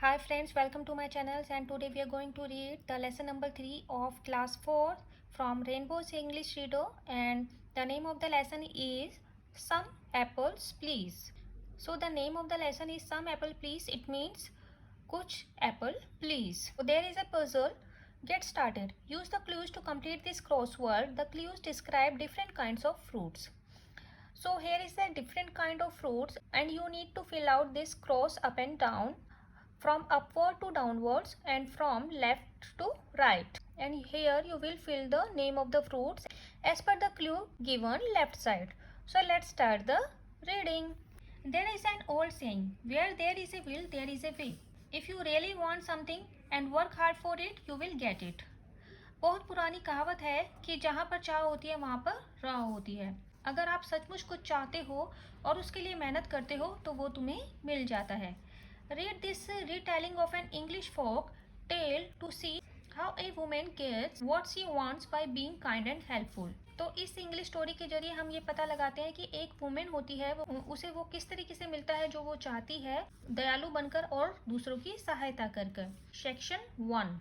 Hi friends, welcome to my channel and today we are going to read the lesson number 3 of class 4 from Rainbow's English Reader, and the name of the lesson is Some Apples Please. So the name of the lesson is Some Apple Please. It means Kuch Apple Please. So there is a puzzle. Get started. Use the clues to complete this crossword. The clues describe different kinds of fruits. So here is the different kind of fruits and you need to fill out this cross up and down, from upward to downwards and from left to right, and here you will fill the name of the fruits as per the clue given left side. So let's start the reading. There is an old saying, where there is a will there is a way. If you really want something and work hard for it, you will get it. बहुत पुरानी कहावत है कि जहाँ पर चाह होती है वहाँ पर राह होती है। अगर आप सचमुच कुछ चाहते हो और उसके लिए मेहनत करते हो तो वो तुम्हें मिल जाता है। Read this retelling of an English folk tale to see how a woman gets what she wants by being kind and helpful. तो इस इंग्लिश स्टोरी के जरिए हम ये पता लगाते हैं कि एक वुमेन होती है, उसे वो किस तरीके से मिलता है जो वो चाहती है, दयालु बनकर और दूसरों की सहायता कर कर। Section 1।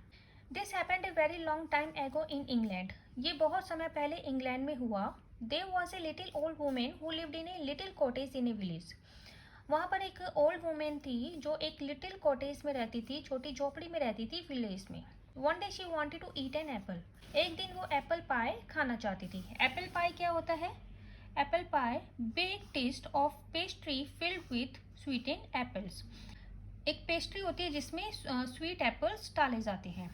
This happened a very long time एगो इन इंग्लैंड। ये बहुत समय पहले इंग्लैंड में हुआ। There was a little old women who lived in a little cottage in a village. वहाँ पर एक ओल्ड वुमेन थी जो एक लिटिल कॉटेज में रहती थी, छोटी झोपड़ी में रहती थी विलेज में। One day she wanted to eat an apple. एक दिन वो एप्पल पाई खाना चाहती थी। एप्पल पाई क्या होता है? Apple pie bake taste of pastry filled with sweetened apples. एक पेस्ट्री होती है जिसमें स्वीट एप्पल्स डाले जाते हैं।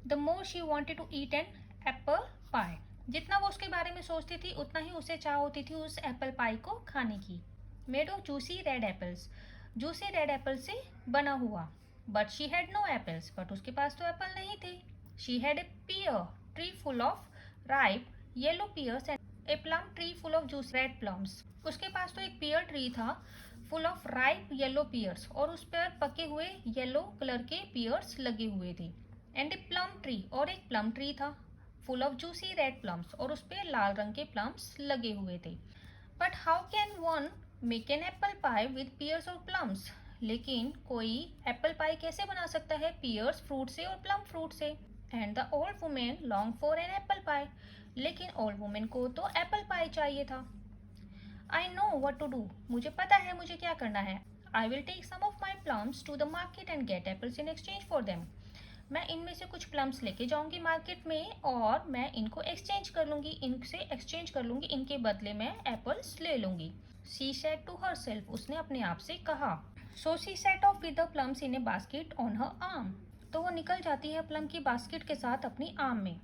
The more she wanted to eat an apple pie. जितना वो उसके बारे में सोचती थी उतना ही उसे चाह होती थी उस एप्पल पाई को खाने की। Made of juicy red apples. Juicy red apple से बना हुआ। But she had no apples. But उसके पास तो एप्पल नहीं थे। She had a pear tree full of ripe yellow pears and a plum tree full of juice red plums. उसके पास तो एक पियर ट्री था full of ripe yellow pears, और उस पर पके हुए येलो कलर के पियर्स लगे हुए थे। एंड ए प्लम ट्री, और एक प्लम ट्री था full of juicy red plums, और उस पर लाल रंग के प्लम्स लगे हुए थे। But how can one make an apple pie with pears और प्लम्स। लेकिन कोई एप्पल पाई कैसे बना सकता है पियर्स फ्रूट से और प्लम फ्रूट से। And the old women long for an apple pie. लेकिन ओल्ड वुमेन को तो एप्पल पाई चाहिए था। I know what to do. मुझे पता है मुझे क्या करना है। I will take some of my plums to the market and get apples in exchange for them. मैं इनमें से कुछ प्लम्स लेके जाऊंगी मार्केट में और मैं इनको एक्सचेंज कर लूंगी, इनसे एक्सचेंज कर लूंगी, इनके बदले में एप्पल्स ले लूंगी। She said to herself. उसने अपने आप से कहा। So she set off with the plums in a basket on her arm. तो वो निकल जाती है प्लम की बास्केट के साथ अपनी आर्म में।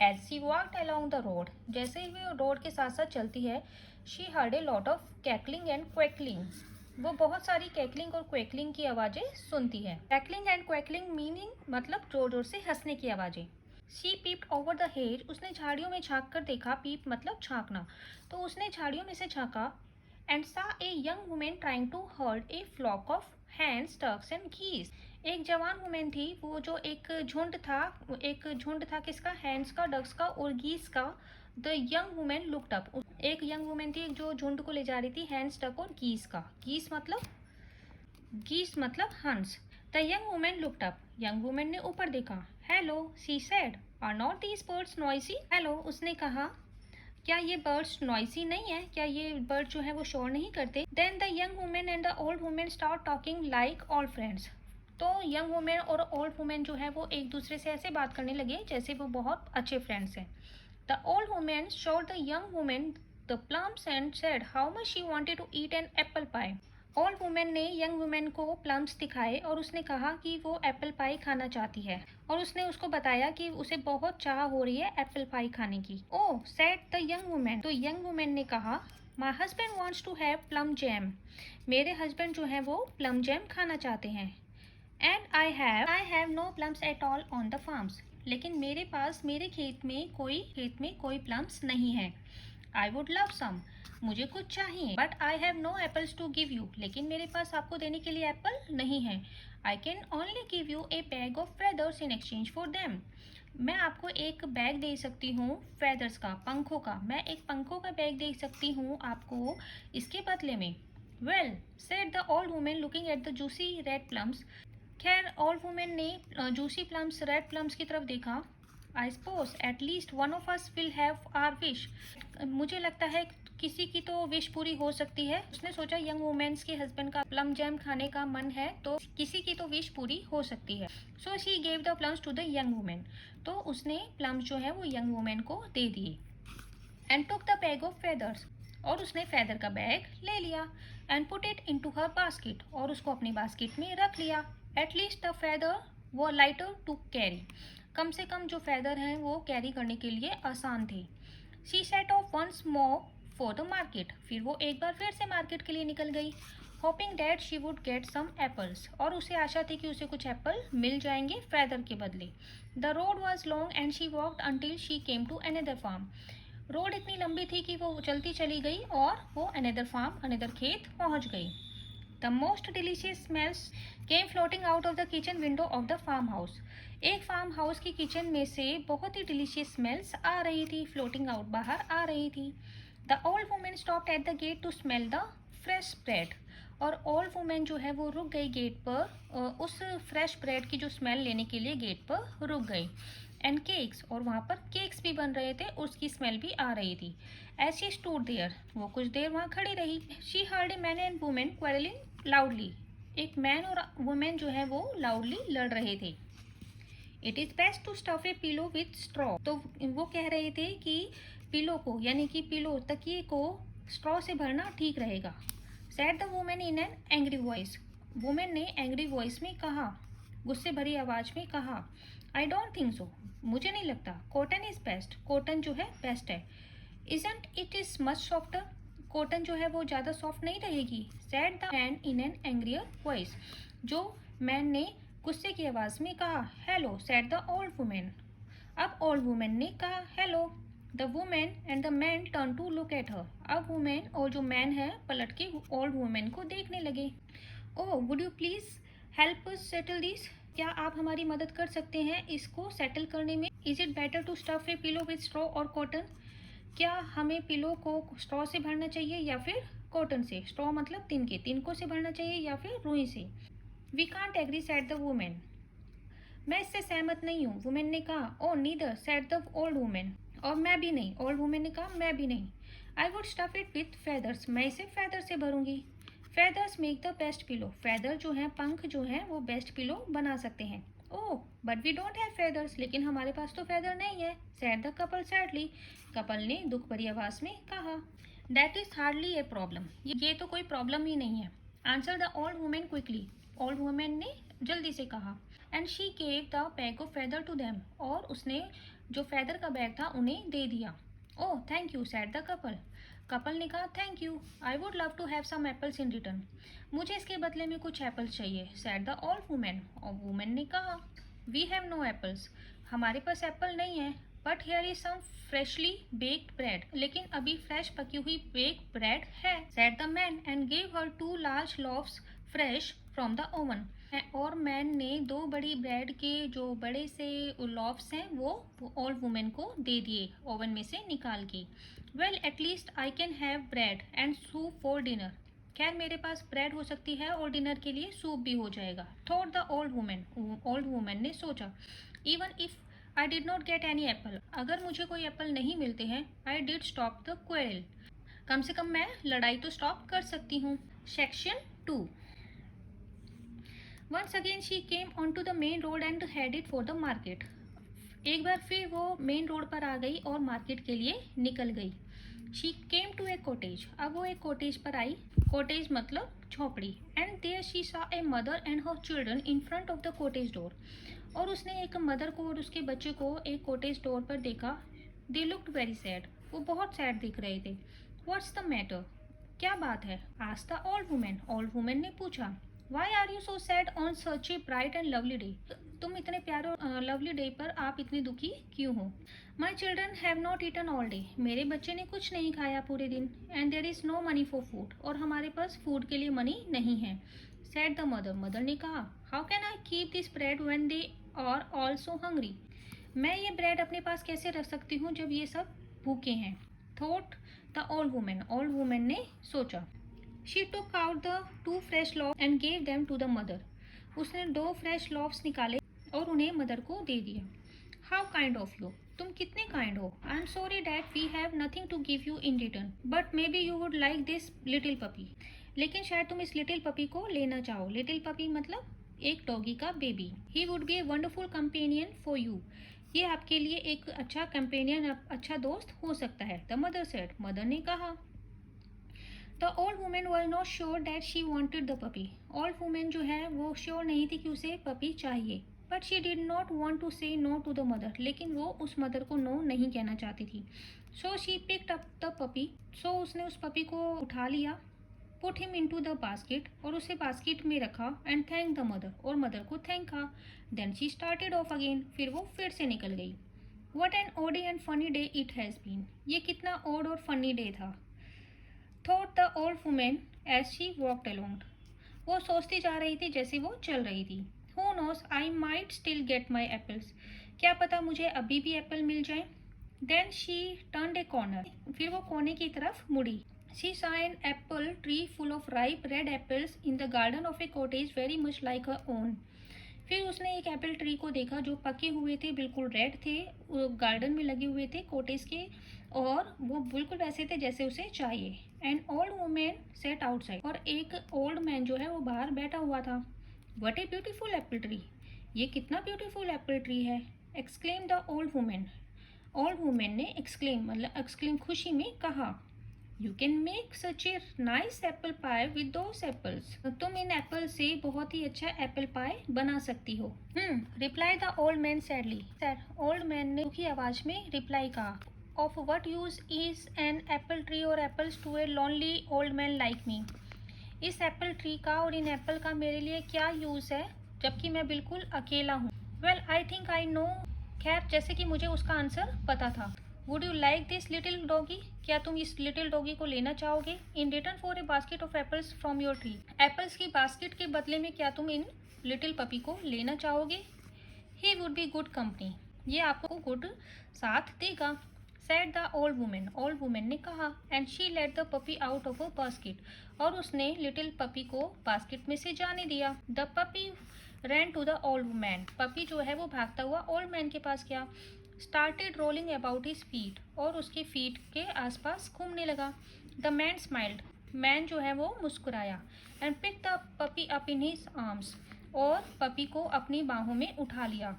As she walked along the road. जैसे ही वो रोड के साथ साथ चलती है, she heard a lot of cackling and quacking. वो बहुत सारी कैकलिंग और क्वैकलिंग की आवाज़ें सुनती है। कैकलिंग एंड क्वैकलिंग मीनिंग मतलब जोर जोर से हंसने की आवाज़ें। She peeped over the hedge. उसने झाड़ियों में झाँक कर देखा। पीप मतलब झाँकना। तो उसने झाड़ियों में से झाँका। And saw a young women trying to herd a flock of hands ducks and geese. एक जवान वुमेन थी वो जो एक झुंड था किसका? हैंड्स का, डक्स का और गीस का। The young women looked up. एक यंग वुमेन थी जो झुंड को ले जा रही थी हैंड्स, डक और गीस का। गीस मतलब हंस। The young women looked up. Young women ने ऊपर देखा। Hello she said, are not these birds noisy. Hello उसने कहा, क्या ये बर्ड्स नॉइसी नहीं है? क्या ये बर्ड जो है वो शोर नहीं करते? Then the young women and the old women start talking like all friends. तो यंग वुमेन और ओल्ड वुमेन जो है वो एक दूसरे से ऐसे बात करने लगे जैसे वो बहुत अच्छे फ्रेंड्स हैं। The old women showed the young women the plums and said how much she wanted to eat an apple pie. Old women ने यंग वुमेन को प्लम्स दिखाए और उसने कहा कि वो एप्पल पाई खाना चाहती है, और उसने उसको बताया कि उसे बहुत चाह हो रही है एप्पल पाई खाने की। Oh said the young women. तो यंग वुमेन ने कहा, my husband wants to have plum jam. मेरे हस्बैंड जो है वो प्लम जैम खाना चाहते हैं। And I have no plums at all on the farms. लेकिन मेरे पास मेरे खेत में कोई प्लम्स नहीं है। I would love some. मुझे कुछ चाहिए। But I have no apples to give you. लेकिन मेरे पास आपको देने के लिए एप्पल नहीं है। I can only give U A bag of feathers in exchange for them. मैं आपको एक बैग दे सकती हूँ फेदर्स का, पंखों का। मैं एक पंखों का बैग दे सकती हूँ आपको इसके बदले में। Well said the old women looking at the juicy red plums. खैर ओल्ड वुमेन ने जूसी प्लम्स, रेड प्लम्स की तरफ देखा। I suppose at least one of us will have our wish. मुझे लगता है किसी की तो विश पूरी हो सकती है। उसने सोचा यंग वुमेन्स के हस्बैंड का प्लम जैम खाने का मन है, तो किसी की तो विश पूरी हो सकती है। So she gave the plums to the young women. तो उसने प्लम्स जो है वो यंग वुमेन को दे दिए। And took the bag of feathers, और उसने फेदर का बैग ले लिया। And put it into her basket, और उसको अपनी बास्केट में रख लिया। एट लीस्ट द फेदर वो लाइटर टू कैरी, कम से कम जो फेदर हैं वो कैरी करने के लिए आसान थे। She set off once more for the market, फिर वो एक बार फिर से मार्केट के लिए निकल गई। Hoping that she would get some apples, और उसे आशा थी कि उसे कुछ एप्पल मिल जाएंगे फेदर के बदले। The road was long and she walked until she came to another farm. Road इतनी लंबी थी कि वो चलती चली गई और वो अनदर फार्म, अनदर खेत पहुंच गई। The most delicious smells came floating out of the kitchen window of the farm house. एक फार्म हाउस की किचन में से बहुत ही डिलीशियस स्मेल्स आ रही थी, फ्लोटिंग आउट बाहर आ रही थी। The old women stopped at the gate to smell the fresh bread, और ओल्ड वुमेन जो है वो रुक गई गेट पर, उस फ्रेश ब्रेड की जो स्मेल लेने के लिए गेट पर रुक गई। एंड केक्स, और वहाँ पर केक्स भी बन रहे थे, उसकी स्मेल भी आ रही थी। एज शी स्टूड देयर, वो कुछ देर वहाँ खड़ी रही। She heard a man and women quarrelling loudly, एक मैन और वुमेन जो है वो लाउडली लड़ रहे थे। It is best to stuff a pillow with straw, तो वो कह रहे थे कि पिलो को, यानी कि पिलो तकिए को स्ट्रॉ से भरना ठीक रहेगा। Said the women in an angry voice, women ने एंग्री वॉइस में कहा, गुस्से भरी आवाज में कहा। आई डोंट थिंक सो, मुझे नहीं लगता। कॉटन इज बेस्ट, कॉटन जो है बेस्ट है। Isn't it is much softer, cotton जो है वो ज़्यादा सॉफ्ट नहीं रहेगी। Said the man in an angrier voice, जो मैन ने गुस्से की आवाज़ में कहा। Hello said the old woman, अब ओल्ड वुमेन ने कहा hello. The woman and the man turn to look at her, अब वुमेन और जो मैन है पलट के ओल्ड वुमेन को देखने लगे। Oh would you please help us settle this, क्या आप हमारी मदद कर सकते हैं इसको सेटल करने में। Is it better to stuff a pillow with straw और कॉटन, क्या हमें पिलो को स्ट्रॉ से भरना चाहिए या फिर कॉटन से। स्ट्रॉ मतलब तिनकों से भरना चाहिए या फिर रुई से। We can't agree said the woman, मैं इससे सहमत नहीं हूँ, वुमेन ने कहा। Oh neither said the old women, और मैं भी नहीं, ओल्ड वुमेन ने कहा मैं भी नहीं। I would stuff it with feathers, मैं इसे फेदर से भरूंगी। Feathers make the best pillow, feather जो है, पंख जो है वो बेस्ट पिलो बना सकते हैं। Oh but we don't have feathers, लेकिन हमारे पास तो फेदर नहीं है। Said the couple sadly, couple ने दुख भरी आवाज में कहा। That is hardly a problem, ये तो कोई प्रॉब्लम ही नहीं है। Answer the old women quickly, old women ने जल्दी से कहा। And she gave the bag of feather to them, और उसने जो फेदर का बैग था उन्हें दे दिया। Oh thank you said the couple, couple ने कहा thank you. I would love to have some apples in return, मुझे इसके बदले में कुछ एप्पल्स चाहिए। सेड द ओल्ड वुमेन, और वुमेन ने कहा वी हैव नो एप्पल्स, हमारे पास एप्पल नहीं है। But here is some freshly baked bread, लेकिन अभी फ्रेश पकी हुई बेक्ड ब्रेड है। Said the man and gave her 2 large loaves fresh from the oven, और मैन ने 2 बड़ी ब्रेड के जो बड़े से लॉफ्स हैं वो ओल्ड वुमेन को दे दिए ओवन में से निकाल के। Well at least I can have bread and soup for dinner, खैर मेरे पास ब्रेड हो सकती है और डिनर के लिए सूप भी हो जाएगा। Thought the old woman, old women ने सोचा। Even if I did not get any apple, अगर मुझे कोई एप्पल नहीं मिलते हैं, I did stop the quarrel, कम से कम मैं लड़ाई तो स्टॉप कर सकती हूँ। Section 2। Once again she came onto the main road and headed for the market. एक बार फिर वो मेन रोड पर आ गई और मार्केट के लिए निकल गई। She came to a cottage. अब वो एक कॉटेज पर आई, कॉटेज मतलब झोपड़ी। And there she saw a mother and her children in front of the cottage door. और उसने एक मदर को और उसके बच्चे को एक कॉटेज डोर पर देखा। They looked very sad. वो बहुत सैड दिख रहे थे। What's the matter? क्या बात है? Asked the old woman. Old woman ने पूछा। Why are you so sad on such a bright and lovely day? तुम इतने प्यारे लवली डे पर आप इतनी दुखी क्यों हो? My children have not eaten all day. मेरे बच्चे ने कुछ नहीं खाया पूरे दिन। And there is no money for food. और हमारे पास फूड के लिए मनी नहीं है। Said the mother. मदर ने कहा How can I keep this bread when they are also hungry? मैं ये ब्रेड अपने पास कैसे रख सकती हूँ जब ये सब भूखे हैं? Thought the old woman. Old woman ने सोचा। She took out the 2 fresh loaves and gave them to the mother. उसने 2 फ्रेश लॉफ्स निकाले और उन्हें मदर को दे दिया। हाउ काइंड ऑफ यू, तुम कितने काइंड हो। I am sorry dad we have nothing to give you in return, but maybe you would like this little puppy. लेकिन शायद तुम इस लिटिल पपी को लेना चाहो। लिटिल पपी मतलब एक डॉगी का baby. He would be a wonderful companion for you, ये आपके लिए एक अच्छा कंपेनियन, अच्छा दोस्त हो सकता है। द मदर सेड, मदर ने कहा। The old women was not sure that she wanted the puppy. Old women जो है वो श्योर नहीं थी कि उसे पपी चाहिए। But she did not want to say no to the mother, लेकिन वो उस मदर को नो नहीं कहना चाहती थी। So she picked up the puppy, सो उसने उस पपी को उठा लिया। Put him into the basket, और उसे बास्केट में रखा। एंड थैंक द मदर, और मदर को थैंक कहा। Then she started off again, फिर वो फिर से निकल गई। What an odd and funny day it has been, ये कितना ओड और फनी डे था। Thought the old woman as she walked along, वो सोचती जा रही थी जैसे वो चल रही थी। Who knows, I might still get my apples, क्या पता मुझे अभी भी एप्पल मिल जाए। Then she turned a corner, फिर वो कोने की तरफ मुड़ी। She saw an apple tree full of ripe red apples in the garden of a cottage very much like her own, फिर उसने एक एप्पल ट्री को देखा जो पके हुए थे, बिल्कुल रेड थे, गार्डन में लगे हुए थे कॉटेज के, और वो बिल्कुल वैसे थे जैसे उसे चाहिए। And old women set outside, और एक ओल्ड मैन जो है वो बाहर बैठा हुआ था। What a beautiful Apple tree, ये कितना ब्यूटीफुल एप्पल ट्री है। Exclaim the old woman, old women ने एक्सक्लेम मतलब एक्सक्लेम खुशी में कहा। You can make such a nice apple pie with those apples, तुम इन एप्पल से बहुत ही अच्छा एप्पल पाई बना सकती हो। Reply the old man sadly, old man ने दुखी आवाज में रिप्लाई कहा। Of what use is an apple tree और apples to a lonely old man like me, इस एप्पल ट्री का और इन एप्पल का मेरे लिए क्या यूज है जबकि मैं बिल्कुल अकेला हूँ। Well I think I know, खैर जैसे कि मुझे उसका आंसर पता था। Would you like this little doggy, क्या तुम इस लिटिल डॉगी को लेना चाहोगे। In return for a basket of apples from your tree, apples की बास्केट के बदले में क्या तुम इन लिटिल पपी को लेना चाहोगे। He would be good company, ये आपको गुड साथ देगा। Said the old woman, old women ने कहा। And she let the puppy out of a basket, और उसने लिटिल पपी को बास्केट में से जाने दिया। The puppy ran to the old man, puppy जो है वो भागता हुआ ओल्ड मैन के पास गया। Started rolling about his feet, और उसके फीट के आसपास घूमने लगा। द मैन स्माइल्ड, मैन जो है वो मुस्कुराया। And pick the puppy up in his arms, और पपी को अपनी बाहों में उठा लिया।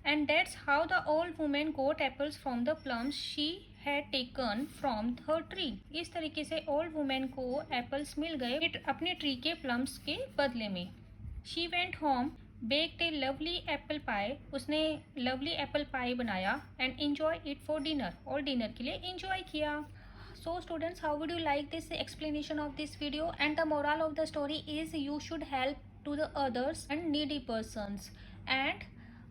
And that's how the old women got apples from the plums she had taken from her tree, इस तरीके से ओल्ड वुमेन को एप्पल्स मिल गए अपने ट्री के प्लम्स के बदले में। She went home, baked a lovely apple pie, उसने लवली एप्पल पाई बनाया। And enjoy it for dinner, और डिनर के लिए एंजॉय किया। So students, how would you like this explanation of this video? And the moral of the story is you should help to the others and needy persons. And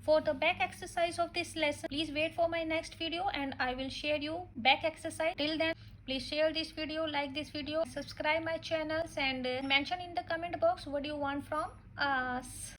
for the back exercise of this lesson, please wait for my next video and I will share you back exercise. Till then, please share this video, like this video, subscribe my channels, and mention in the comment box what you want from us.